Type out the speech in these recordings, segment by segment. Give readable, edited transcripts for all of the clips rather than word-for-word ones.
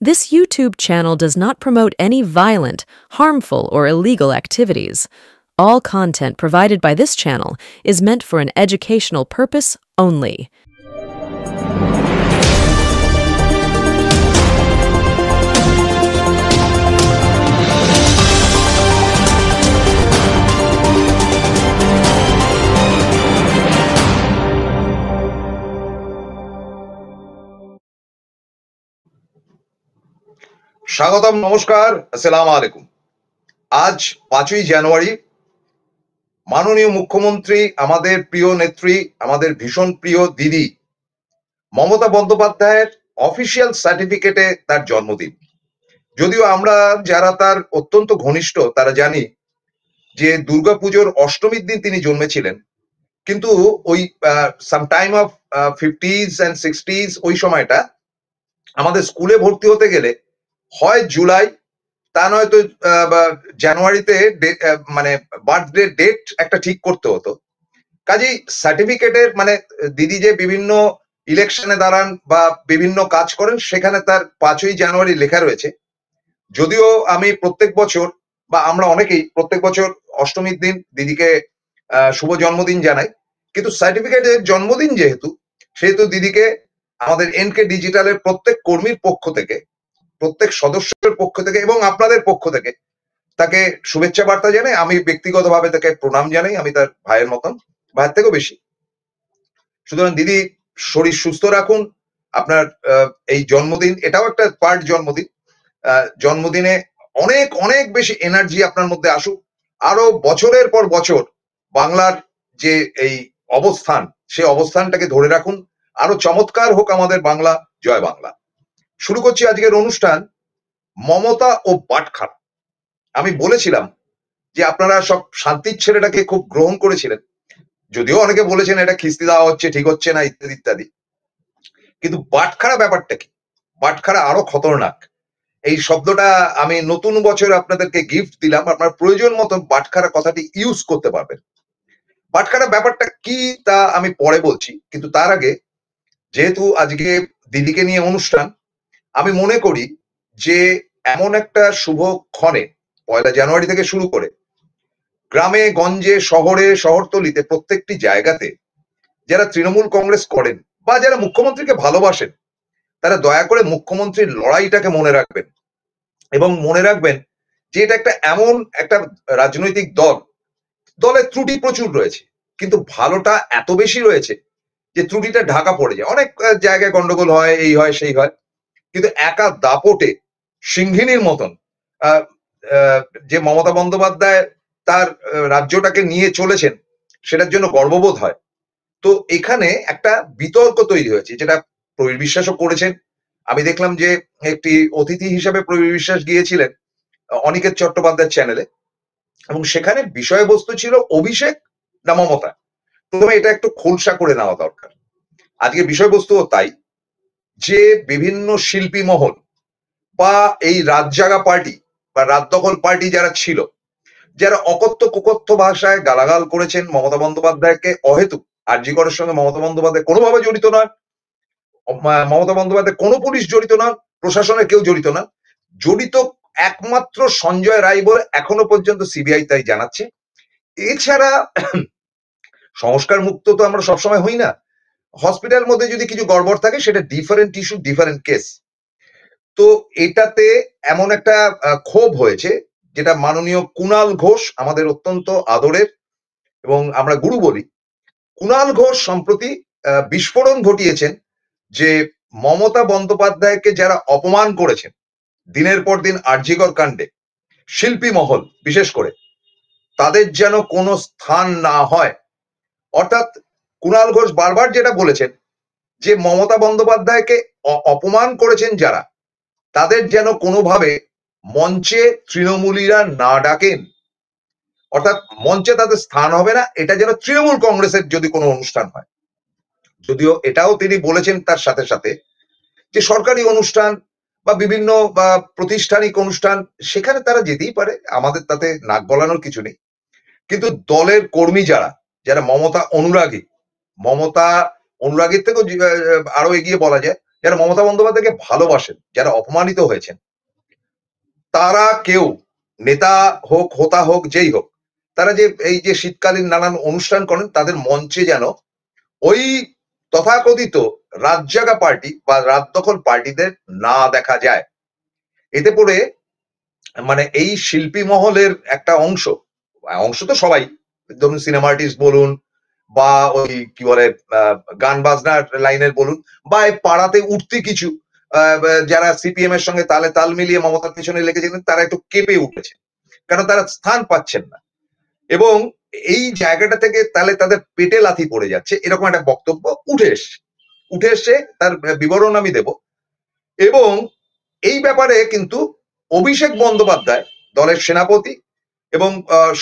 This YouTube channel does not promote any violent, harmful, or illegal activities. All content provided by this channel is meant for an educational purpose only. স্বাগতম, নমস্কার, আসসালামু আলাইকুম। আজ 5ই জানুয়ারি। মাননীয় মুখ্যমন্ত্রী, আমাদের প্রিয় নেত্রী, আমাদের ভীষণ প্রিয় দিদি মমতা বন্দ্যোপাধ্যায়ের অফিসিয়াল সার্টিফিকেটে তার জন্মদিন। যদিও আমরা যারা তার অত্যন্ত ঘনিষ্ঠ তারা জানি যে দুর্গাপুজোর অষ্টমীর দিন তিনি জন্মেছিলেন, কিন্তু ওই some time of 50s and 60s ওই সময়টা আমাদের স্কুলে ভর্তি হতে গেলে হয় জুলাই, তা নয়তো জানুয়ারিতে মানে বার্থডে ডেট একটা ঠিক করতে হতো। কাজেই সার্টিফিকেটের মানে দিদি যে বিভিন্ন ইলেকশনে দাঁড়ান বা বিভিন্ন কাজ করেন সেখানে তার 5ই জানুয়ারি লেখা রয়েছে। যদিও আমি প্রত্যেক বছর বা আমরা অনেকেই প্রত্যেক বছর অষ্টমীর দিন দিদিকে শুভ জন্মদিন জানাই, কিন্তু সার্টিফিকেটের জন্মদিন সেহেতু দিদিকে আমাদের এনকে ডিজিটালের প্রত্যেক কর্মীর পক্ষ থেকে, প্রত্যেক সদস্যের পক্ষ থেকে এবং আপনাদের পক্ষ থেকে তাকে শুভেচ্ছা বার্তা জানাই। আমি ব্যক্তিগতভাবে তাকে প্রণাম জানাই, আমি তার ভাইয়ের মতন, ভাইয়ের থেকেও বেশি। সুতরাং দিদি শরীর সুস্থ রাখুন। আপনার এই জন্মদিন, এটাও একটা পার্ট জন্মদিন। জন্মদিনে অনেক অনেক বেশি এনার্জি আপনার মধ্যে আসুক। আরো বছরের পর বছর বাংলার যে এই অবস্থান, সেই অবস্থানটাকে ধরে রাখুন। আরো চমৎকার হোক আমাদের বাংলা। জয় বাংলা। শুরু করছি আজকের অনুষ্ঠান মমতা ও বাটখারা। আমি বলেছিলাম যে আপনারা সব শান্তির ছেলেটাকে খুব গ্রহণ করেছিলেন, যদিও অনেকে বলেছেন এটা খিস্তি দেওয়া হচ্ছে, ঠিক হচ্ছে না, ইত্যাদি ইত্যাদি। কিন্তু বাটখারা ব্যাপারটা কি? বাটখারা আরো খতরনাক। এই শব্দটা আমি নতুন বছরে আপনাদেরকে গিফট দিলাম, আপনার প্রয়োজন মতন বাটখারা কথাটি ইউজ করতে পারবেন। বাটখারা ব্যাপারটা কি তা আমি পরে বলছি, কিন্তু তার আগে যেহেতু আজকে দিদিকে নিয়ে অনুষ্ঠান, আমি মনে করি যে এমন একটা শুভক্ষণে 1 জানুয়ারি থেকে শুরু করে গ্রামে গঞ্জে শহরে শহরতলিতে প্রত্যেকটি জায়গাতে যারা তৃণমূল কংগ্রেস করেন বা যারা মুখ্যমন্ত্রীকে ভালোবাসেন, তারা দয়া করে মুখ্যমন্ত্রীর লড়াইটাকে মনে রাখবেন এবং মনে রাখবেন যে এটা একটা এমন একটা রাজনৈতিক দল, দলের ত্রুটি প্রচুর রয়েছে, কিন্তু ভালোটা এত বেশি রয়েছে যে ত্রুটিটা ঢাকা পড়ে যায়। অনেক জায়গায় গন্ডগোল হয়, এই হয় সেই হয়, কিন্তু একা দাপটে সিংহিনীর মতন যে মমতা বন্দ্যোপাধ্যায় তার রাজ্যটাকে নিয়ে চলেছেন, সেটার জন্য গর্ববোধ হয়। তো এখানে একটা বিতর্ক তৈরি হয়েছে, যেটা প্রবীর বিশ্বাসও করেছেন। আমি দেখলাম যে একটি অতিথি হিসেবে প্রবীর বিশ্বাস গিয়েছিলেন অনিকেত চট্টোপাধ্যায়ের চ্যানেলে, এবং সেখানে বিষয়বস্তু ছিল অভিষেক না মমতা। প্রথমে এটা একটু খোলসা করে নেওয়া দরকার। আজকে বিষয়বস্তুও তাই যে বিভিন্ন শিল্পী মহল বা এই রাত জাগা পার্টি বা রাত দখল পার্টি যারা ছিল, যারা অকথ্য কুকথ্য ভাষায় গালাগাল করেছেন মমতা বন্দ্যোপাধ্যায়কে অহেতুক। আরজি করের সঙ্গে মমতা বন্দ্যোপাধ্যায় কোনোভাবে জড়িত নয়, মমতা বন্দ্যোপাধ্যায় কোনো পুলিশ জড়িত নয়, প্রশাসনের কেউ জড়িত না। জড়িত একমাত্র সঞ্জয় রায় বলে এখনো পর্যন্ত সিবিআই তাই জানাচ্ছে। এছাড়া সংস্কার মুক্ত তো আমরা সবসময় হই না। হসপিটাল মধ্যে যদি কিছু গড়বড় থাকে সেটা ডিফারেন্ট ইস্যু, ডিফারেন্ট কেস। তো এটাতে এমন একটা ক্ষোভ হয়েছে, যেটা মাননীয় কুণাল ঘোষ, আমাদের অত্যন্ত আদরের এবং আমরা গুরু বলি, কুণাল ঘোষ সম্প্রতি বিস্ফোরণ ঘটিয়েছেন যে মমতা বন্দ্যোপাধ্যায়কে যারা অপমান করেছেন দিনের পর দিন আরজিকর কাণ্ডে, শিল্পী মহল বিশেষ করে, তাদের যেন কোনো স্থান না হয়। অর্থাৎ কুণাল ঘোষ বারবার যেটা বলেছেন যে মমতা বন্দ্যোপাধ্যায়কে অপমান করেছেন যারা, তাদের যেন কোনোভাবে মঞ্চে তৃণমূলীরা না ডাকেন। অর্থাৎ মঞ্চে তাদের স্থান হবে না, এটা যেন তৃণমূল কংগ্রেসের যদি কোনো অনুষ্ঠান হয়। যদিও এটাও তিনি বলেছেন তার সাথে সাথে যে সরকারি অনুষ্ঠান বা বিভিন্ন বা প্রতিষ্ঠানিক অনুষ্ঠান, সেখানে তারা যেতেই পারে, আমাদের তাতে নাক গলানোর কিছু নেই। কিন্তু দলের কর্মী যারা, যারা মমতা অনুরাগী, মমতা অনুরাগীর থেকেও আরো এগিয়ে বলা যায়, যারা মমতা বন্দ্যোপাধ্যায়কে ভালোবাসেন, যারা অপমানিত হয়েছেন, তারা কেউ নেতা হোক, হোতা হোক, যেই হোক, তারা যে এই যে শীতকালীন নানান অনুষ্ঠান করেন, তাদের মঞ্চে যেন ওই তথাকথিত রাতজাগা পার্টি বা রাত দখল পার্টিদের না দেখা যায়। এতে করে মানে এই শিল্পী মহলের একটা অংশ, অংশ তো সবাই, ধরুন সিনেমা আর্টিস্ট বলুন বা ওই কি বলে গান বাজনার লাইনের বলুন বা এই পাড়াতে উঠতি কিছু যারা সিপিএম এর সঙ্গে তালে তাল মিলিয়ে মমতার পেছনে লেগেছিলেন, তারা একটু কেঁপে উঠেছে, কারণ তারা স্থান পাচ্ছেন না এবং এই জায়গাটা থেকে তাহলে তাদের পেটে লাথি পড়ে যাচ্ছে, এরকম একটা বক্তব্য উঠে এসছে তার বিবরণ আমি দেব। এবং এই ব্যাপারে কিন্তু অভিষেক বন্দ্যোপাধ্যায়, দলের সেনাপতি এবং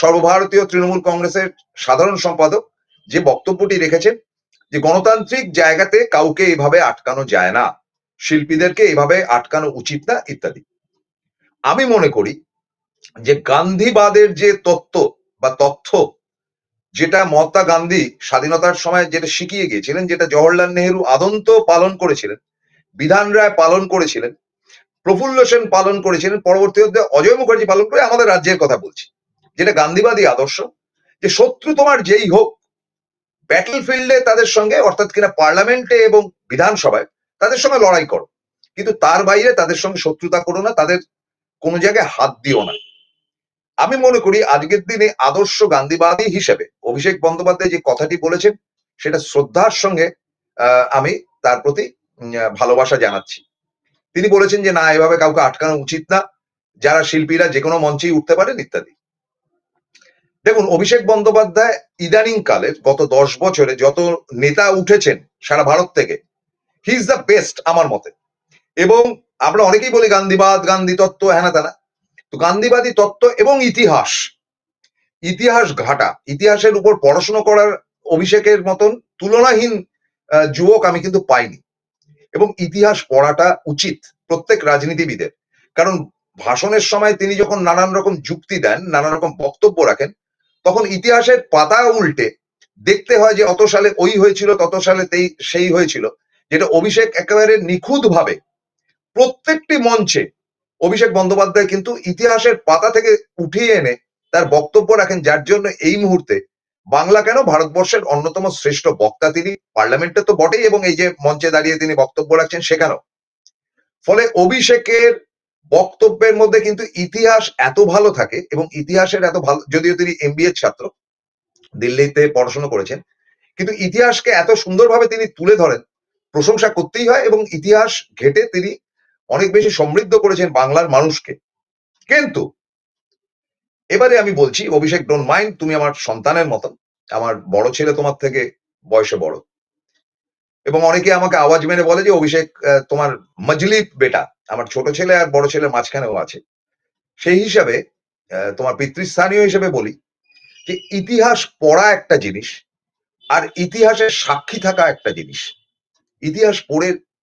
সর্বভারতীয় তৃণমূল কংগ্রেসের সাধারণ সম্পাদক, যে বক্তব্যটি রেখেছেন যে গণতান্ত্রিক জায়গাতে কাউকে এভাবে আটকানো যায় না, শিল্পীদেরকে এভাবে আটকানো উচিত না ইত্যাদি। আমি মনে করি যে গান্ধীবাদের যে তত্ত্ব বা তথ্য, যেটা মহাত্মা গান্ধী স্বাধীনতার সময় যেটা শিখিয়ে গিয়েছিলেন, যেটা জওহরলাল নেহেরু আদন্ত পালন করেছিলেন, বিধান রায় পালন করেছিলেন, প্রফুল্ল সেন পালন করেছিলেন, পরবর্তীতে অজয় মুখার্জি পালন করে, আমাদের রাজ্যের কথা বলছি, যেটা গান্ধীবাদী আদর্শ, যে শত্রু তোমার যেই হোক, ব্যাটল ফিল্ডে তাদের সঙ্গে, অর্থাৎ কিনা পার্লামেন্টে এবং বিধানসভায় তাদের সঙ্গে লড়াই করো, কিন্তু তার বাইরে তাদের সঙ্গে শত্রুতা করো না, তাদের কোনো জায়গায় হাত দিও না। আমি মনে করি আজকের দিনে আদর্শ গান্ধীবাদী হিসেবে অভিষেক বন্দ্যোপাধ্যায় যে কথাটি বলেছেন, সেটা শ্রদ্ধার সঙ্গে আমি তার প্রতি ভালোবাসা জানাচ্ছি। তিনি বলেছেন যে না, এভাবে কাউকে আটকানো উচিত না, যারা শিল্পীরা যে কোনো মঞ্চেই উঠতে পারেন ইত্যাদি। দেখুন, অভিষেক বন্দ্যোপাধ্যায় ইদানিং কালের গত 10 বছরে যত নেতা উঠেছেন সারা ভারত থেকে, হি ইজ দ্য বেস্ট আমার মতে। এবং আমরা অনেকেই বলি গান্ধীবাদ, গান্ধী তত্ত্ব, হ্যানা তানা, তো গান্ধীবাদী তত্ত্ব এবং ইতিহাস ঘাটা, ইতিহাসের উপর পড়াশোনা করার অভিষেকের মতন তুলনাহীন যুবক আমি কিন্তু পাইনি। এবং ইতিহাস পড়াটা উচিত প্রত্যেক রাজনীতিবিদের, কারণ ভাষণের সময় তিনি যখন নানান রকম যুক্তি দেন, নানান রকম বক্তব্য রাখেন, তখন ইতিহাসের পাতা উল্টে দেখতে হয় যে অত সালে ওই হয়েছিল, তত সালে সেই হয়েছিল, যেটা অভিষেক একেবারে নিখুঁত ভাবে প্রত্যেকটি মঞ্চে অভিষেক বন্দ্যোপাধ্যায় কিন্তু ইতিহাসের পাতা থেকে উঠিয়ে এনে তার বক্তব্য রাখেন, যার জন্য এই মুহূর্তে বাংলা কেন ভারতবর্ষের অন্যতম শ্রেষ্ঠ বক্তা তিনি, পার্লামেন্টে তো বটেই, এবং এই যে মঞ্চে দাঁড়িয়ে তিনি বক্তব্য রাখছেন সেখানেও। ফলে অভিষেকের বক্তব্যের মধ্যে কিন্তু ইতিহাস এত ভালো থাকে, এবং ইতিহাসের এত ভালো, যদিও তিনি এমবিএ ছাত্র, দিল্লিতে পড়াশোনা করেছেন, কিন্তু ইতিহাসকে এত সুন্দরভাবে তিনি তুলে ধরেন, প্রশংসা করতেই হয়। এবং ইতিহাস ঘেটে তিনি অনেক বেশি সমৃদ্ধ করেছেন বাংলার মানুষকে। কিন্তু এবারে আমি বলছি, অভিষেক, ডোন্ট মাইন্ড, তুমি আমার সন্তানের মতন, আমার বড় ছেলে তোমার থেকে বয়সে বড়, এবং অনেকে আমাকে আওয়াজ মেরে বলে যে অভিষেক তোমার মজলি বেটা, আমার ছোট ছেলে আর বড় ছেলের মাঝখানেও আছে। সেই হিসাবে তোমার পিতৃস্থানীয় হিসেবে বলি যে ইতিহাস পড়া একটা জিনিস, আর ইতিহাসের সাক্ষী থাকা একটা জিনিস। ইতিহাস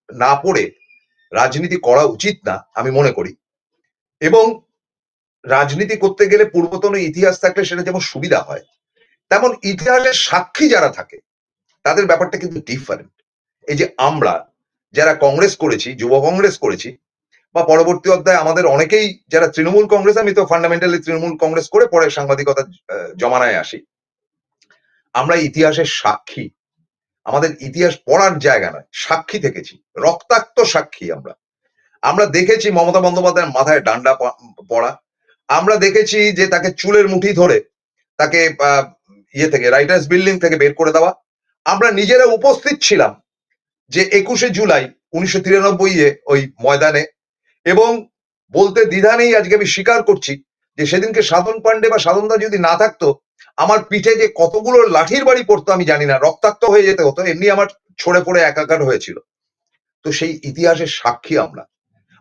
না পড়ে রাজনীতি করা উচিত না আমি মনে করি। এবং রাজনীতি করতে গেলে পূর্বতন ইতিহাস থাকলে সেটা যেমন সুবিধা হয়, তেমন ইতিহাসের সাক্ষী যারা থাকে তাদের ব্যাপারটা কিন্তু ডিফারেন্ট। এই যে আমরা যারা কংগ্রেস করেছি, যুব কংগ্রেস করেছি, বা পরবর্তী অধ্যায়ে আমাদের অনেকেই যারা তৃণমূল কংগ্রেস, আমি তো ফান্ডামেন্টালি তৃণমূল কংগ্রেস করে পরে সাংবাদিকতা জমানায় আসি, আমরা ইতিহাসের সাক্ষী। আমাদের ইতিহাস পড়ার জায়গা নয়, সাক্ষী থেকেছি, রক্তাক্ত সাক্ষী। আমরা দেখেছি মমতা বন্দ্যোপাধ্যায়ের মাথায় ডান্ডা পড়া, আমরা দেখেছি যে তাকে চুলের মুঠি ধরে তাকে ইয়ে থেকে, রাইটার্স বিল্ডিং থেকে বের করে দেওয়া। আমরা নিজেরা উপস্থিত ছিলাম যে 21শে জুলাই 1993 ওই ময়দানে, এবং বলতে দ্বিধা নেই, আজকে আমি স্বীকার করছি যে সেদিনকে সাধন পান্ডে বা সাধনদা যদি না থাকতো, আমার পিঠে যে কতগুলো লাঠির বাড়ি পড়তো আমি জানি না, রক্তাক্ত হয়ে যেতে হতো, এমনি আমার ছড়ে পড়ে একাকার হয়েছিল। তো সেই ইতিহাসের সাক্ষী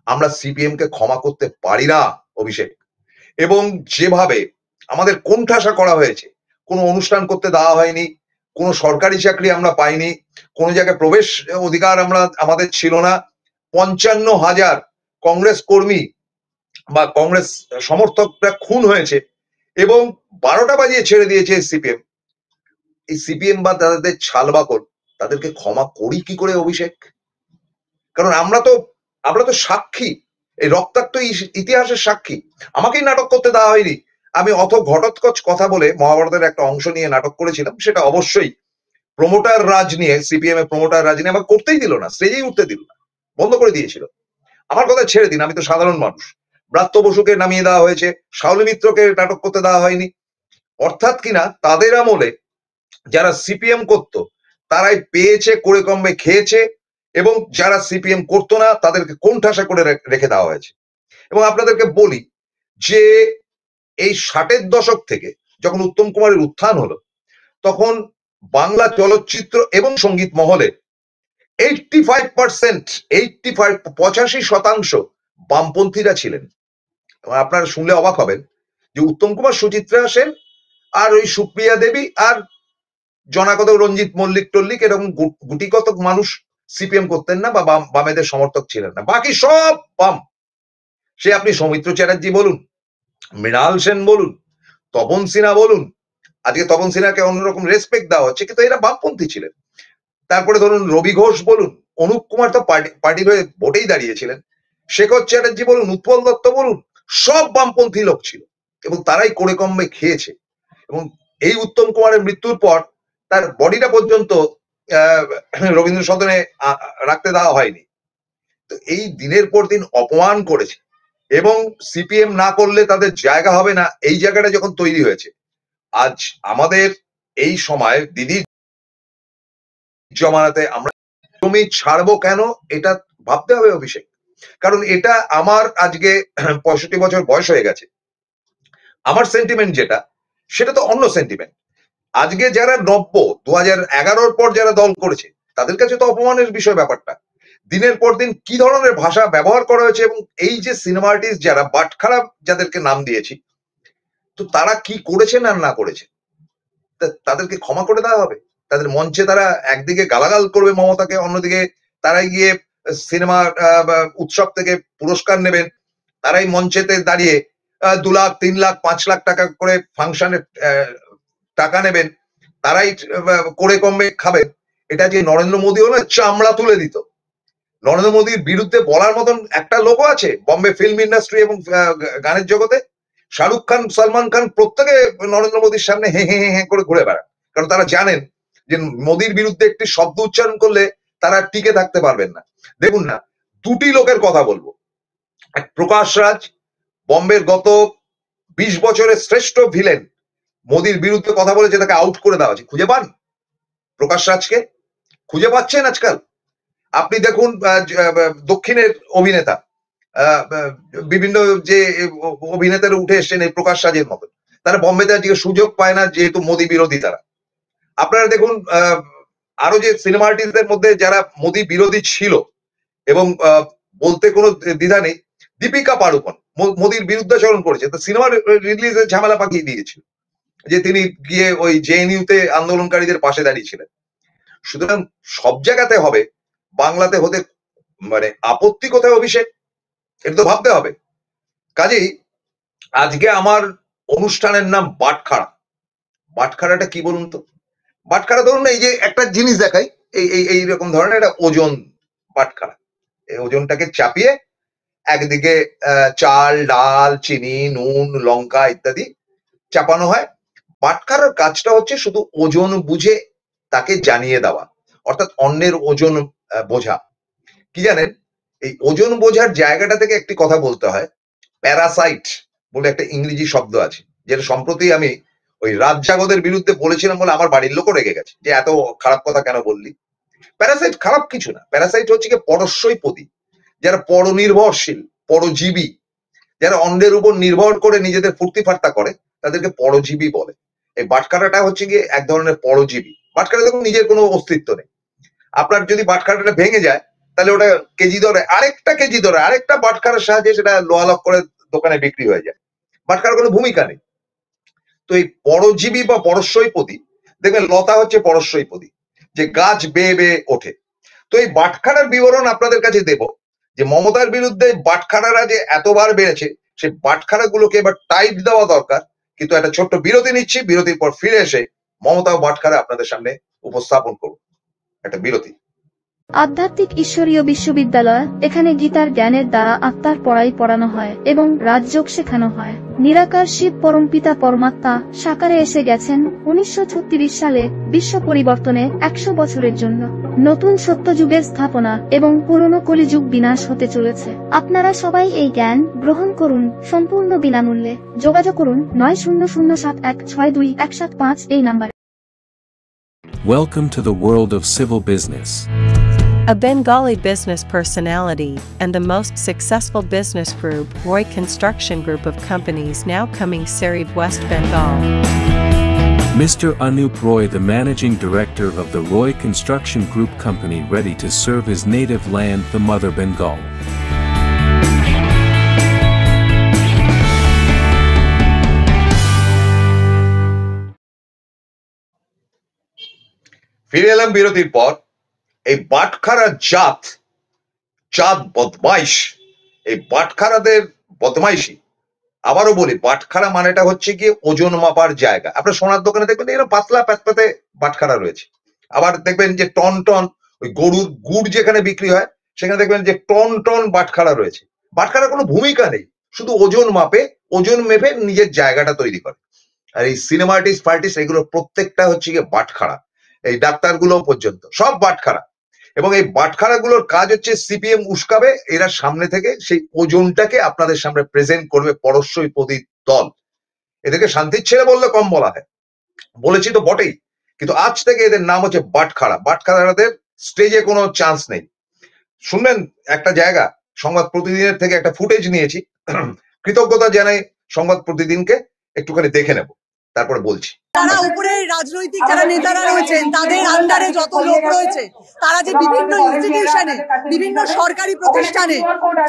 আমরা সিপিএম কে ক্ষমা করতে পারি না অভিষেক। এবং যেভাবে আমাদের কোণঠাসা করা হয়েছে, কোনো অনুষ্ঠান করতে দেওয়া হয়নি, কোনো সরকারি চাকরি আমরা পাইনি, কোনো জায়গায় প্রবেশ অধিকার আমাদের ছিল না, 55,000 কংগ্রেস কর্মী বা কংগ্রেস সমর্থকরা খুন হয়েছে, এবং 12টা বাজিয়ে ছেড়ে দিয়েছে সিপিএম। এই সিপিএম বা তাদের ছালবাকল, তাদেরকে ক্ষমা করি কি করে অভিষেক? কারণ আমরা তো সাক্ষী, এই রক্তাক্ত ইতিহাসের সাক্ষী। আমাকেই নাটক করতে দেওয়া হয়নি। আমি অত ঘটোৎকচ কথা বলে মহাভারতের একটা অংশ নিয়ে নাটক করেছিলাম, সেটা অবশ্যই প্রমোটার রাজ নিয়ে, সিপিএম এর প্রমোটার রাজ নিয়ে আমাকে করতেই দিল না, স্টেজেই উঠতে দিল না, বন্ধ করে দিয়েছিল। আমার কথা ছেড়ে দিন, আমি তো সাধারণ মানুষ। ব্রাত্য বসুকে নামিয়ে দেওয়া হয়েছে, শাওলি মিত্রকে নাটক করতে দেওয়া হয়নি। অর্থাৎ কিনা তাদের আমলে যারা সিপিএম করত তারাই পেয়েছে, করে কমবে খেয়েছে, এবং যারা সিপিএম করতো না তাদেরকে কোণঠাসা করে রেখে দেওয়া হয়েছে। এবং আপনাদেরকে বলি যে এই 60-এর দশক থেকে যখন উত্তম কুমারের উত্থান হলো, তখন বাংলা চলচ্চিত্র এবং সঙ্গীত মহলে 85% বামপন্থীরা ছিলেন। এবং আপনারা শুনলে অবাক হবেন যে উত্তম কুমার, সুচিত্রা সেন আর ওই সুপ্রিয়া দেবী আর জনাকত রঞ্জিত মল্লিক টল্লিক এরকম গুটি কতক মানুষ সিপিএম করতেন না বা বামেদের সমর্থক ছিলেন না, বাকি সব বাম। সে আপনি সৌমিত্র চ্যাটার্জি বলুন, মৃণাল সেন বলুন, তপন সিনহা বলুন। আজকে তপন সিনহাকে অন্যরকম রেসপেক্ট দেওয়া হচ্ছে, কিন্তু এরা বামপন্থী ছিলেন। তারপরে ধরুন রবি ঘোষ বলুন, অনুপ কুমার তো পার্টির হয়ে ভোটেই দাঁড়িয়েছিলেন, শেখর চ্যাটার্জি বলুন, উৎপল দত্ত বলুন, সব বামপন্থী লোক ছিল এবং তারাই করে কমবে খেয়েছে। এবং এই উত্তম কুমারের মৃত্যুর পর তার বডিটা পর্যন্ত রবীন্দ্র সদনে রাখতে দেওয়া হয়নি। তো এই দিনের পর দিন অপমান করেছে, এবং সিপিএম না করলে তাদের জায়গা হবে না, এই জায়গাটা যখন তৈরি হয়েছে, আজ আমাদের এই সময় দিদির জমানাতে আমরা জমি ছাড়বো কেন, এটা ভাবতে হবে অভিষেক। কারণ এটা আমার আজকে 65 বছর বয়স হয়ে গেছে, আমার সেন্টিমেন্ট যেটা, সেটা তো অন্য সেন্টিমেন্ট। আজকে যারা নব্য 2011-র পর যারা দল করেছে তাদের কাছে তো অপমানের বিষয় ব্যাপারটা। দিনের পর দিন কি ধরনের ভাষা ব্যবহার করা হয়েছে, এবং এই যে সিনেমা আর্টিস্ট যারা বাটখারা যাদেরকে নাম দিয়েছি, তো তারা কি করেছেন আর না করেছে, তাদেরকে ক্ষমা করে দেওয়া হবে? তাদের মঞ্চে তারা একদিকে গালাগাল করবে মমতাকে, অন্যদিকে তারাই গিয়ে সিনেমা উৎসব থেকে পুরস্কার নেবেন, তারাই মঞ্চেতে দাঁড়িয়ে 2 লাখ 3 লাখ 5 লাখ টাকা করে ফাংশনে টাকা নেবেন, তারাই করে কমবে খাবেন। এটা যে নরেন্দ্র মোদী হলো চামড়া তুলে দিত। নরেন্দ্র মোদীর বিরুদ্ধে বলার মতন একটা লোকও আছে বম্বে ফিল্ম ইন্ডাস্ট্রি এবং গানের জগতে? শাহরুখ খান, সলমান খান প্রত্যেকে নরেন্দ্র মোদীর সামনে হে হে হে করে ঘুরে বেড়ান, কারণ তারা জানেন যে মোদীর বিরুদ্ধে একটি শব্দ উচ্চারণ করলে তারা টিকে থাকতে পারবেন না। দেখুন না, দুটি লোকের কথা বলবো। এক প্রকাশ রাজ, বম্বের গত 20 বছরের শ্রেষ্ঠ ভিলেন, মোদীর বিরুদ্ধে কথা বলেছে, তাকে আউট করে দেওয়া হয়েছে। খুঁজে পান প্রকাশ রাজকে? খুঁজে পাচ্ছেন আজকাল? আপনি দেখুন দক্ষিণের অভিনেতা, বিভিন্ন যে অভিনেতারা উঠে এসছেন এই প্রকাশ রাজের মতো, তারা বম্বেতে আজকে সুযোগ পায় না, যেহেতু মোদী বিরোধী তারা। আপনারা দেখুন আরো যে সিনেমা আর্টিস্টদের মধ্যে যারা মোদী বিরোধী ছিল এবং বলতে কোনো দ্বিধা নেই, দীপিকা পাড়ুকোন মোদীর বিরুদ্ধাচরণ করেছে, তো সিনেমা রিলিজের ঝামেলা পাকিয়ে দিয়েছিল যে তিনি গিয়ে ওই জেএনইউতে আন্দোলনকারীদের পাশে দাঁড়িয়েছিলেন। সুতরাং সব জায়গাতে হবে, বাংলাতে হতে মানে আপত্তি কোথায় অভিষেক, এটা তো ভাবতে হবে। কাজেই আজকে আমার অনুষ্ঠানের নাম বাটখারা। বাটখারাটা কি বলুন তো? বাটখারা ধরুন এই যে একটা জিনিস দেখাই, এইরকম ধরনের একটা ওজন বাটখারা। এই ওজনটাকে চাপিয়ে একদিকে চাল, ডাল, চিনি, নুন, লঙ্কা ইত্যাদি চাপানো হয়। বাটখারার কাজটা হচ্ছে শুধু ওজন বুঝে তাকে জানিয়ে দেওয়া, অর্থাৎ অন্যের ওজন বোঝা। কি জানেন, এই ওজন বোঝার জায়গাটা থেকে একটি কথা বলতে হয়। প্যারাসাইট বলে একটা ইংরেজি শব্দ আছে, যেটা সম্প্রতি আমি ওই রাজ জাগদের বিরুদ্ধে বলেছিলাম বলে আমার বাড়ির লোকও রেগে গেছে যে এত খারাপ কথা কেন বললি। প্যারাসাইট খারাপ কিছু না, প্যারাসাইট হচ্ছে কি পরস্বৈপদী, যারা পরনির্ভরশীল, পরজীবী, যারা অন্যের উপর নির্ভর করে নিজেদের ফুর্তি ফার্তা করে, তাদেরকে পরজীবী বলে। এই বাটখারাটা হচ্ছে গিয়ে এক ধরনের পরজীবী। বাটখারা দেখুন নিজের কোনো অস্তিত্ব নেই। আপনার যদি বাটখারাটা ভেঙে যায়, তাহলে ওটা কেজি দরে আরেকটা বাটখারার সাহায্যে সেটা লোহালক করে দোকানে বিক্রি হয়ে যায়। বাটখারার কোনো ভূমিকা নেই। তো এই পরজীবী বা পরস্বৈপদী, দেখবেন লতা হচ্ছে পরস্বৈপদী, যে গাছ বেয়ে বেয়ে ওঠে। তো এই বাটখারার বিবরণ আপনাদের কাছে দেব, যে মমতার বিরুদ্ধে বাটখারারা যে এতবার বেড়েছে, সেই বাটখারাগুলোকে এবার টাইট দেওয়া দরকার। কিন্তু একটা ছোট্ট বিরতি নিচ্ছি, বিরতির পর ফিরে এসে মমতা ও বাটখারা আপনাদের সামনে উপস্থাপন করব। একটা বিরতি। আধ্যাত্মিক ঈশ্বরীয় বিশ্ববিদ্যালয়, এখানে গীতার জ্ঞানের দ্বারা আত্মার পড়াই পড়ানো হয় এবং রাজযোগ শেখানো হয়। নিরাকার শিব পরমপিতা পরমাত্মা সাকারে এসে গেছেন 1936 সালে বিশ্ব পরিবর্তনে 100 বছরের জন্য। নতুন সত্যযুগের স্থাপনা এবং পুরনো কলিযুগ বিনাশ হতে চলেছে। আপনারা সবাই এই জ্ঞান গ্রহণ করুন সম্পূর্ণ বিনামূল্যে। যোগাযোগ করুন 9007162175 এই নাম্বারে। Welcome to the world of civil business. A Bengali business personality and the most successful business group, Roy Construction Group of companies now coming Sarib, West Bengal. Mr. Anup Roy, the managing director of the Roy Construction Group company, ready to serve his native land, the mother Bengal. ফিরে এলাম বিরতির পর। এই বাটখারা জাত বদমাইশ, এই বাটখারাদের বদমাইশি। আবারও বলি, বাটখারা মানেটা হচ্ছে গিয়ে ওজন মাপার জায়গা। আপনার সোনার দোকানে দেখবেন এরকম পাতলা প্যাতপাতে বাটখারা রয়েছে। আবার দেখবেন যে টন টন ওই গরুর গুড় যেখানে বিক্রি হয় সেখানে দেখবেন যে টন টন বাটখারা রয়েছে। বাটখারার কোনো ভূমিকা নেই, শুধু ওজন মেপে নিজের জায়গাটা তৈরি করে। আর এই সিনেমা আর্টিস্ট এগুলো প্রত্যেকটা হচ্ছে গিয়ে বাটখারা। এই ডাক্তারগুলো পর্যন্ত সব বাটখারা। এবং এই বাটখারাগুলোর কাজ হচ্ছে সিপিএম উস্কাবে, এরা সামনে থেকে সেই ওজনটাকে আপনাদের সামনে প্রেজেন্ট করবে পরস্যৈপদী দল। এদেরকে শান্তির ছেলে বললে কম বলা হয়, বলেছি তো বটেই, কিন্তু আজ থেকে এদের নাম হচ্ছে বাটখারা। বাটখারাদের স্টেজে কোনো চান্স নেই। শুনবেন একটা জায়গা, সংবাদ প্রতিদিনের থেকে একটা ফুটেজ নিয়েছি, কৃতজ্ঞতা জানাই সংবাদ প্রতিদিনকে, একটুখানি দেখে নেব, তারপরে বলছি। তারা উপরে রাজনৈতিক যারা নেতারা রয়েছেন তাদের আন্ডারে যত লোক রয়েছে তারা যে বিভিন্ন ইনস্টিটিউশনে, বিভিন্ন সরকারি প্রতিষ্ঠানে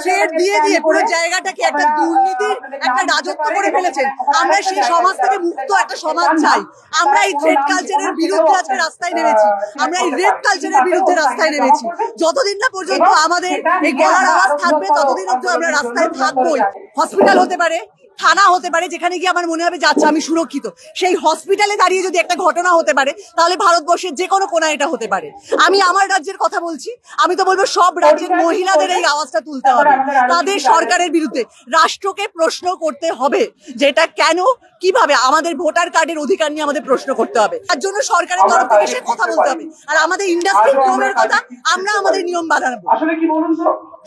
থ্রেড দিয়ে পুরো জায়গাটাকে একটা দুর্নীতির একটা রাজত্ব করে ফেলেছেন। আমরা সেই সমাজ থেকে মুক্ত একটা সমাজ চাই। আমরা এই থ্রেড কালচারের বিরুদ্ধে আজকে রাস্তায় নেমেছি, আমরা এই রেপ কালচারের বিরুদ্ধে রাস্তায় নেমেছি। যতদিন না পর্যন্ত আমাদের এই গলার আওয়াজ থাকবে ততদিন অব্দি আমরা রাস্তায় থাকবোই। হসপিটাল হতে পারে, থানা হতে পারে, যেখানে গিয়ে আমার মনে হবে যাচ্ছে আমি সুরক্ষিত। সেই হসপিটালে দাঁড়িয়ে যদি একটা ঘটনা হতে পারে তাহলে ভারতবর্ষের যে কোনো কোনায় এটা হতে পারে। আমি আমার রাজ্যের কথা বলছি, আমি তো বলবো সব রাজ্যের মহিলাদের এই আওয়াজটা তুলতে হবে, তাদের সরকারের বিরুদ্ধে রাষ্ট্রকে প্রশ্ন করতে হবে, যেটা কেন কিভাবে আমাদের ভোটার কার্ডের অধিকার নিয়ে আমাদের প্রশ্ন করতে হবে। তার জন্য সরকারের তরফ থেকে সে কথা বলতে হবে। আর আমাদের ইন্ডাস্ট্রির নিয়মের কথা আমরা আমাদের নিয়ম বানাবো,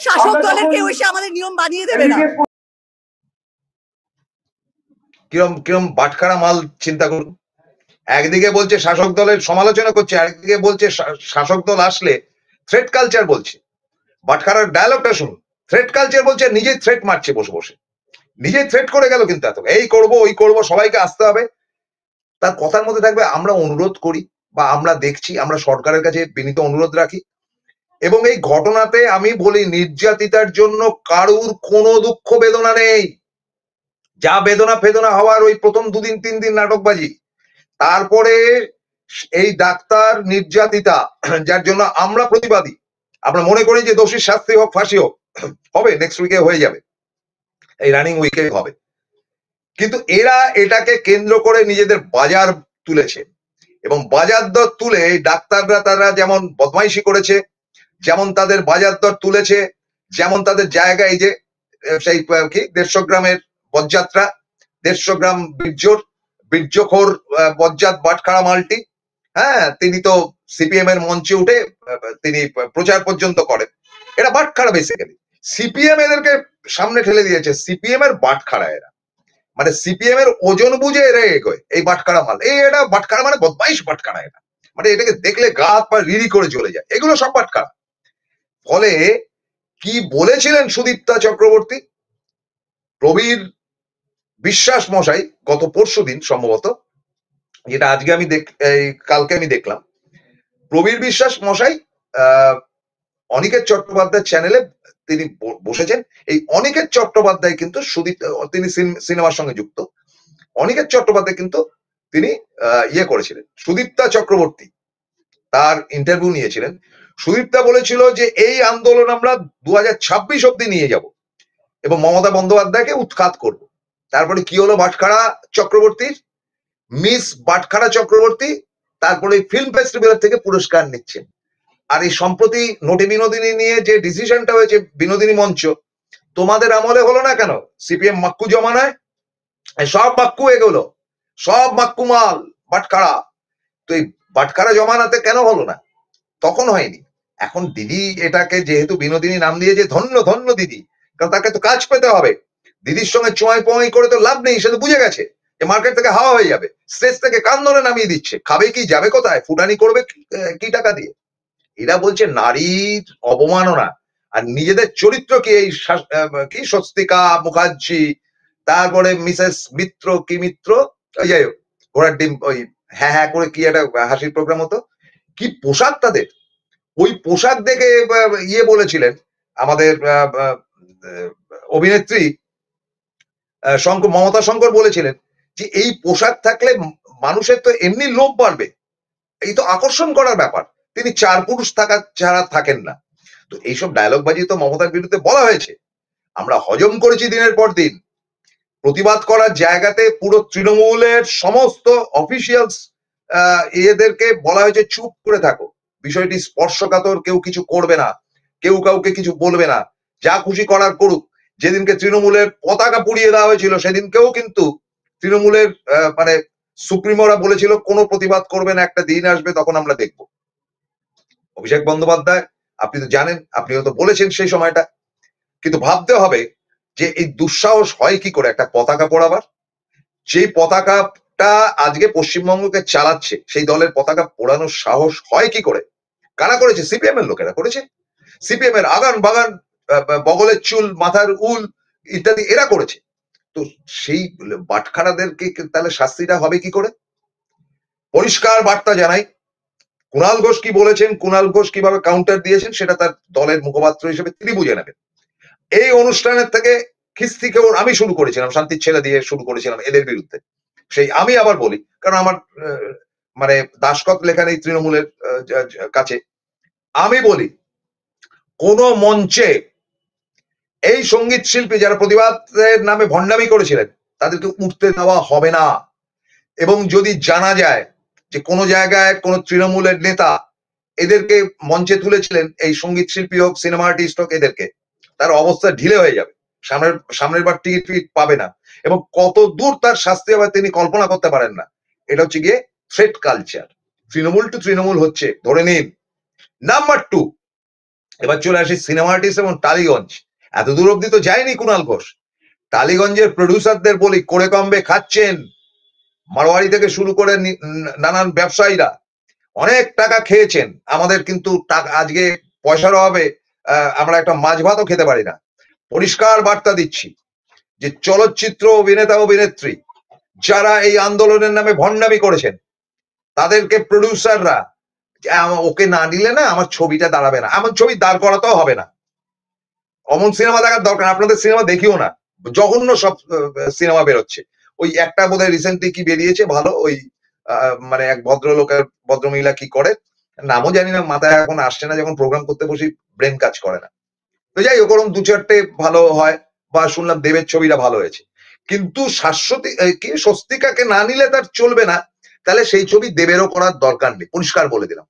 শাসক দলের কেউ এসে আমাদের নিয়ম বানিয়ে দেবে না। কিরম বাটখারা মাল চিন্তা করুন। একদিকে বলছে শাসক দলের সমালোচনা করছে, একদিকে বলছে শাসক দল আসলে থ্রেট কালচার বলছে। বাটখারার ডায়লগটা শুনুন। থ্রেট কালচার বলছে, নিজে থ্রেট মারছে বসে বসে, নিজে থ্রেট করে গেল। কিন্তু এত এই করবো ওই করবো, সবাইকে আসতে হবে। তার কথার মধ্যে থাকবে আমরা অনুরোধ করি বা আমরা দেখছি, আমরা সরকারের কাছে বিনীত অনুরোধ রাখি। এবং এই ঘটনাতে আমি বলি, নির্যাতিতার জন্য কারুর কোনো দুঃখ বেদনা নেই। যা বেদনা ফেদনা হওয়ার ওই প্রথম 2-3 দিন নাটকবাজি, তারপরে এই ডাক্তার নির্যাতিতা যার জন্য আমরা প্রতিবাদী, আমরা মনে করি যে দোষীর শাস্তি হোক, ফাঁসি হোক, হবে নেক্সট উইকে হয়ে যাবে, এই রানিং উইকে হবে। কিন্তু এরা এটাকে কেন্দ্র করে নিজেদের বাজার তুলেছে এবং বাজার দর তুলে এই ডাক্তাররা তারা যেমন বদমাইশি করেছে, যেমন তাদের বাজার দর তুলেছে, যেমন তাদের জায়গা, এই যে সেই কি 150 গ্রামের বজ্জাতরা, 150 গ্রাম বীর্যখোর বজ্জাত বাটখারা মালটি, হ্যাঁ, তিনি তো সিপিএম এর মঞ্চে উঠে তিনি প্রচার পর্যন্ত করেন। এটা বাটখারা বেসিক্যালি। সিপিএম এদেরকে সামনে ঠেলে দিয়েছে, সিপিএম এর বাটখারা এরা, মানে সিপিএম এর ওজন বুঝে এরা এগোয় এই বাটখারা মাল। এটা বাটখারা মানে বদমাইশ বাটখারা, এটা মানে এটাকে দেখলে গা হাত পা রিরি করে চলে যায়। এগুলো সব বাটখারা। ফলে কি বলেছিলেন সুদীপ্তা চক্রবর্তী? প্রবীর বিশ্বাস মশাই গত পরশুদিন সম্ভবত, যেটা আজকে আমি কালকে আমি দেখলাম, প্রবীর বিশ্বাস মশাই অনিকেত চট্টোপাধ্যায়ের চ্যানেলে তিনি বসেছেন। এই অনিকেত চট্টোপাধ্যায় কিন্তু তিনি সিনেমার সঙ্গে যুক্ত। অনিকেত চট্টোপাধ্যায় কিন্তু তিনি ইয়ে করেছিলেন, সুদীপ্তা চক্রবর্তী তার ইন্টারভিউ নিয়েছিলেন। সুদীপ্তা বলেছিল যে এই আন্দোলন আমরা 2026 অব্দি নিয়ে যাব এবং মমতা বন্দ্যোপাধ্যায়কে উৎখাত করব। তারপরে কি হলো বাটখারা চক্রবর্তীর? মিস বাটখারা চক্রবর্তী তারপরে ফিল্ম ফেস্টিভ্যাল থেকে পুরস্কার নিচ্ছেন। আর এই সম্প্রতি নোটে বিনোদিনী নিয়ে যে ডিসিশনটা হয়েছে, বিনোদিনী মঞ্চ, তোমাদের আমলে হলো না কেন? সিপিএম মাক্কু জমানায় সব মাক্কু এগুলো, সব মাক্কু মাল বাটখারা। তো এই বাটখারা জমানাতে কেন হলো না? তখন হয়নি। এখন দিদি এটাকে যেহেতু বিনোদিনী নাম দিয়েছে, ধন্য ধন্য দিদি, কারণ তাকে তো কাজ পেতে হবে। দিদির সঙ্গে চোঁয় পোঁয় করে তো লাভ নেই, সে তো বুঝে গেছে যে মার্কেট থেকে হাওয়া হয়ে যাবে, স্টেজ থেকে কান ধরে নামিয়ে দিচ্ছে। খাবে কি, যাবে কোথায়, ফুটানি করবে কি টাকা দিয়ে? এরা বলছে নারীর অবমাননা, আর নিজেদের চরিত্র কি এই কি স্বস্তিকা মুখার্জি, তারপরে মিসেস মিত্র, কি মিত্র, ওই যাই হোক, ঘোড়ার ডিম, ওই হ্যাঁ হ্যাঁ করে কি একটা হাসির প্রোগ্রাম হতো, কি পোশাক তাদের। ওই পোশাক দেখে ইয়ে বলেছিলেন আমাদের অভিনেত্রী শঙ্কর, মমতা শঙ্কর বলেছিলেন যে এই পোশাক থাকলে মানুষের তো এমনি লোভ বাড়বে, এই তো আকর্ষণ করার ব্যাপার, তিনি চার পুরুষ থাকা ছাড়া থাকেন না। তো এইসব ডায়লগ বাজি তো মমতার বিরুদ্ধে বলা হয়েছে, আমরা হজম করেছি দিনের পর দিন। প্রতিবাদ করার জায়গাতে পুরো তৃণমূলের সমস্ত অফিসিয়ালস এদেরকে বলা হয়েছে চুপ করে থাকো, বিষয়টি স্পর্শকাতর, কেউ কিছু করবে না, কেউ কাউকে কিছু বলবে না, যা খুশি করার করুক। যেদিনকে তৃণমূলের পতাকা পুড়িয়ে দেওয়া হয়েছিল সেদিনকেও কিন্তু তৃণমূলের মানে সুপ্রিমোরা বলেছিল কোনো প্রতিবাদ করবে না, একটা দিন আসবে তখন আমরা দেখব। অভিষেক বন্দ্যোপাধ্যায়, আপনি তো জানেন, আপনিও তো বলেছেন সেই সময়টা, কিন্তু ভাবতে হবে যে এই দুঃসাহস হয় কি করে একটা পতাকা পোড়াবার? যেই পতাকাটা আজকে পশ্চিমবঙ্গকে চালাচ্ছে, সেই দলের পতাকা পোড়ানোর সাহস হয় কি করে? কারা করেছে? সিপিএম এর লোকেরা করেছে। সিপিএম এর আগান বাগান, বগলের চুল, মাথার উল ইত্যাদি এরা করেছে। তো সেই বাটখারাদেরকে তাহলে শাস্তিটা হবে কি করে? পরিষ্কার বার্তা জানাই, কুণাল ঘোষ কি বলেছেন, কুণাল ঘোষ কিভাবে কাউন্টার দিয়েছেন, সেটা তার দলের মুখপাত্র হিসেবে তিনি বুঝে নেবেন। এই অনুষ্ঠানের থেকে খিস্তিকেও আমি শুরু করেছিলাম, শান্তির ছেলে দিয়ে শুরু করেছিলাম এদের বিরুদ্ধে। সেই আমি আবার বলি, কারণ আমার মানে দাসখত লেখা নেই তৃণমূলের কাছে, আমি বলি কোন মঞ্চে এই সঙ্গীত শিল্পী যারা প্রতিবাদের নামে ভণ্ডামি করেছিলেন তাদেরকে উঠতে দেওয়া হবে না। এবং যদি জানা যায় যে কোন জায়গায় কোন তৃণমূলের নেতা এদেরকে মঞ্চে তুলেছিলেন, এই সঙ্গীত শিল্পী হোক, সিনেমা আর্টিস্ট হোক, এদেরকে, তার অবস্থা ঢিলে হয়ে যাবে, সামনের বার টিকিট ফিট পাবে না, এবং কত দূর তার শাস্তি হবে তিনি কল্পনা করতে পারেন না। এটা হচ্ছে গিয়ে threat culture, Trinamool to Trinamool হচ্ছে, ধরে নিন। নাম্বার 2, এবার চলে আসি সিনেমা আর্টিস্ট এবং টালিগঞ্জ। এত দূর অব্দি তো যায়নি কুণাল ঘোষ। টালিগঞ্জের প্রডিউসারদের বলি, করে কমবে খাচ্ছেন, মারোয়ারি থেকে শুরু করে নানান ব্যবসায়ীরা অনেক টাকা খেয়েছেন আমাদের, কিন্তু আজকে পয়সার অভাবে আমরা একটা মাছ ভাতও খেতে পারি না। পরিষ্কার বার্তা দিচ্ছি যে চলচ্চিত্র অভিনেতা অভিনেত্রী যারা এই আন্দোলনের নামে ভণ্ডামি করেছেন, তাদেরকে প্রডিউসাররা ওকে না নিলে না আমার ছবিটা দাঁড়াবে না, আমার ছবি দাঁড় করাতেও হবে না, অমন সিনেমা দেখার দরকার, আপনাদের সিনেমা দেখিও না, জঘন্য সব সিনেমা বেরোচ্ছে। ওই একটা বোধহয় রিসেন্টলি কি বেরিয়েছে ভালো, ওই মানে এক ভদ্রলোকের, ভদ্রমহিলা কি করে, নামও জানি না, মাথায় এখন আসছে না, যখন প্রোগ্রাম করতে বসি ব্রেন কাজ করে না। তো যাই হোক, ওরকম 2-4টে ভালো হয়, বা শুনলাম দেবের ছবিটা ভালো হয়েছে, কিন্তু শাশ্বতী কি স্বস্তিকাকে না নিলে তার চলবে না, তাহলে সেই ছবি দেবেরও করার দরকার নেই, পরিষ্কার বলে দিলাম।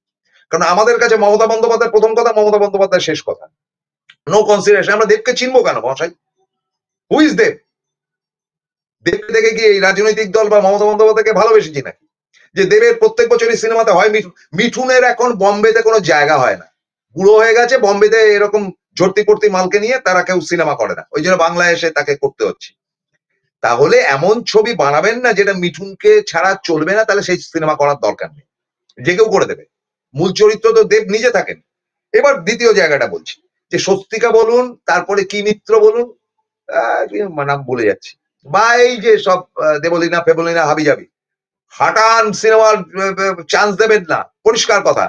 কারণ আমাদের কাছে মমতা বন্দ্যোপাধ্যায় প্রথম কথা, মমতা বন্দ্যোপাধ্যায় শেষ কথা, নো কনসিডারেশন। আমরা দেবকে চিনবো কেন মহাশয়? হু ইজ দেব? দেবকে দেখে কি এই রাজনৈতিক দল বা মমতা বন্দ্যোপাধ্যায়কে ভালোবেসেছি নাকি? যে দেবের প্রত্যেক বছরই সিনেমাতে হয় মিঠুনের এখন বম্বেতে কোনো জায়গা হয় না, বুড়ো হয়ে গেছে, বম্বেতে এরকম ঝর্তি পড়তি মালকে নিয়ে তারা কেউ সিনেমা করে না, ওই জন্য বাংলায় এসে তাকে করতে হচ্ছে। তাহলে এমন ছবি বানাবেন না যেটা মিঠুনকে ছাড়া চলবে না, তাহলে সেই সিনেমা করার দরকার নেই, যে কেউ করে দেবে। মূল চরিত্র তো দেব নিজে থাকেন। এবার দ্বিতীয় জায়গাটা বলছি, যে স্বস্তিকা বলুন, তারপরে কি মিত্র বলুন, নাম ভুলে যাচ্ছি, বা এই যে সব দেবলীনা ফেবলিনা হাবিজাবি, হাঁটান সিনেমার চান্স দেবেন না, পরিষ্কার কথা।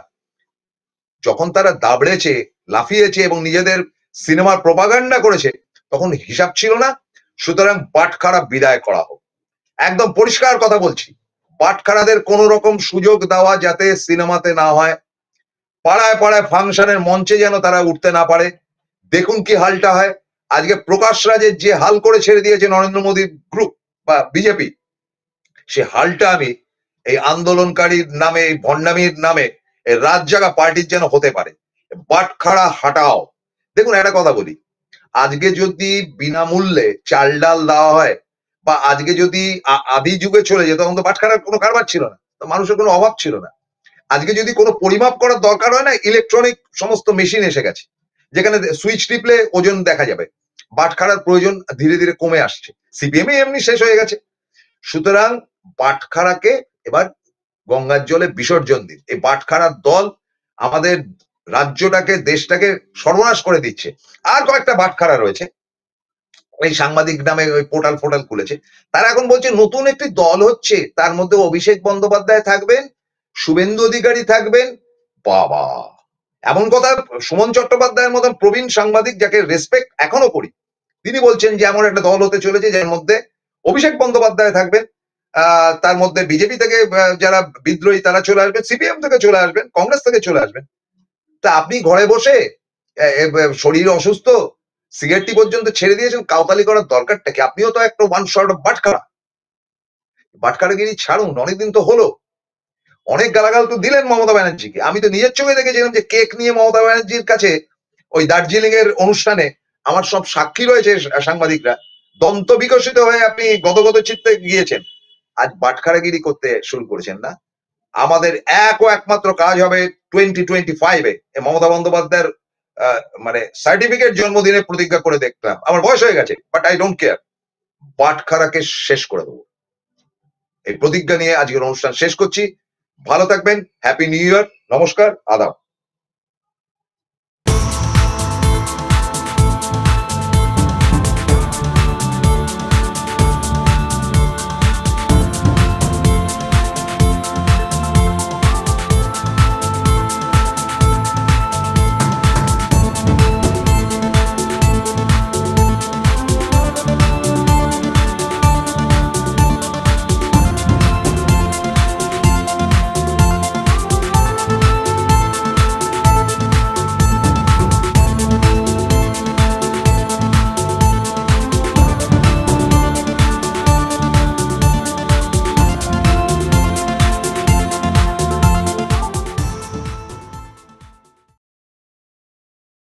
যখন তারা দাবড়েছে, লাফিয়েছে এবং নিজেদের সিনেমার প্রপাগান্ডা করেছে, তখন হিসাব ছিল না, সুতরাং বাটখারা বিদায় করা হোক। একদম পরিষ্কার কথা বলছি, বাটখারাদের কোন রকম সুযোগ দেওয়া যাতে সিনেমাতে না হয়, পাড়ায় পাড়ায় ফাংশনের মঞ্চে যেন তারা উঠতে না পারে। দেখুন কি হালটা হয়। আজকে প্রকাশ রাজের যে হাল করে ছেড়ে দিয়েছে নরেন্দ্র মোদীর গ্রুপ বা বিজেপি, সে হালটা আমি এই আন্দোলনকারীর নামে, এই ভণ্ডামির নামে এই রাত জাগা পার্টির যেন হতে পারে। বাটখারা হাটাও। দেখুন একটা কথা বলি, আজকে যদি বিনামূল্যে চাল ডাল দেওয়া হয় বা আজকে যদি আদি যুগে চলে যেত, তখন তো বাটখারার কোনো কারবার ছিল না, তো মানুষের কোনো অভাব ছিল না। আজকে যদি কোনো পরিমাপ করার দরকার হয় না, ইলেকট্রনিক সমস্ত মেশিন এসে গেছে, যেখানে সুইচ টিপলে ওজন দেখা যাবে। বাটখারার প্রয়োজন ধীরে ধীরে কমে আসছে, সিপিএম এমনি শেষ হয়ে গেছে। সুতরাং বাটখারাকে এবার গঙ্গার জলে বিসর্জন দিন। এই বাটখারার দল আমাদের রাজ্যটাকে, দেশটাকে সর্বনাশ করে দিচ্ছে। আর কয়েকটা বাটখারা রয়েছে, এই সাংবাদিক নামে ওই পোর্টাল ফোটাল খুলেছে, তারা এখন বলছে নতুন একটি দল হচ্ছে, তার মধ্যে অভিষেক বন্দ্যোপাধ্যায় থাকবেন, শুভেন্দু অধিকারী থাকবেন। বাবা, এমন কথা সুমন চট্টোপাধ্যায়ের মতন প্রবীণ সাংবাদিক, যাকে রেসপেক্ট এখনো করি, তিনি বলছেন যে এমন একটা দল হতে চলেছে যার মধ্যে অভিষেক বন্দ্যোপাধ্যায় থাকবেন, তার মধ্যে বিজেপি থেকে যারা বিদ্রোহী তারা চলে আসবেন, সিপিএম থেকে চলে আসবেন, কংগ্রেস থেকে চলে আসবেন। তা আপনি ঘরে বসে শরীর অসুস্থ, সিগারেটটি পর্যন্ত ছেড়ে দিয়েছেন, কাউতালি করার দরকারটা কি? আপনিও তো একটা ওয়ান শর্ট অফ বাটখারা। বাটখারাগিরি ছাড়ুন, অনেকদিন তো হলো, অনেক গালাগাল তো দিলেন মমতা ব্যানার্জিকে। আমি তো নিজের চোখে দেখেছিলাম যে কেক নিয়ে মমতা ব্যানার্জির কাছে ওই দার্জিলিং এর অনুষ্ঠানে আমার সব সাক্ষী রয়েছে সাংবাদিকরা, দন্ত বিকশিত হয়ে আপনি গদগদ চিত্তে গিয়েছেন। আজ বাটখারাগিরি করতে শুরু করেছেন না? আমাদের এক ও একমাত্র কাজ হবে 2025-এ মমতা বন্দ্যোপাধ্যায়ের মানে সার্টিফিকেট জন্মদিনে প্রতিজ্ঞা করে দেখলাম, আমার বয়স হয়ে গেছে, বাট আই ডোন্ট কেয়ার, বাটখারাকে শেষ করে দেবো। এই প্রতিজ্ঞা নিয়ে আজকের অনুষ্ঠান শেষ করছি। ভালো থাকবেন, হ্যাপি নিউ ইয়ার, নমস্কার, আদাব।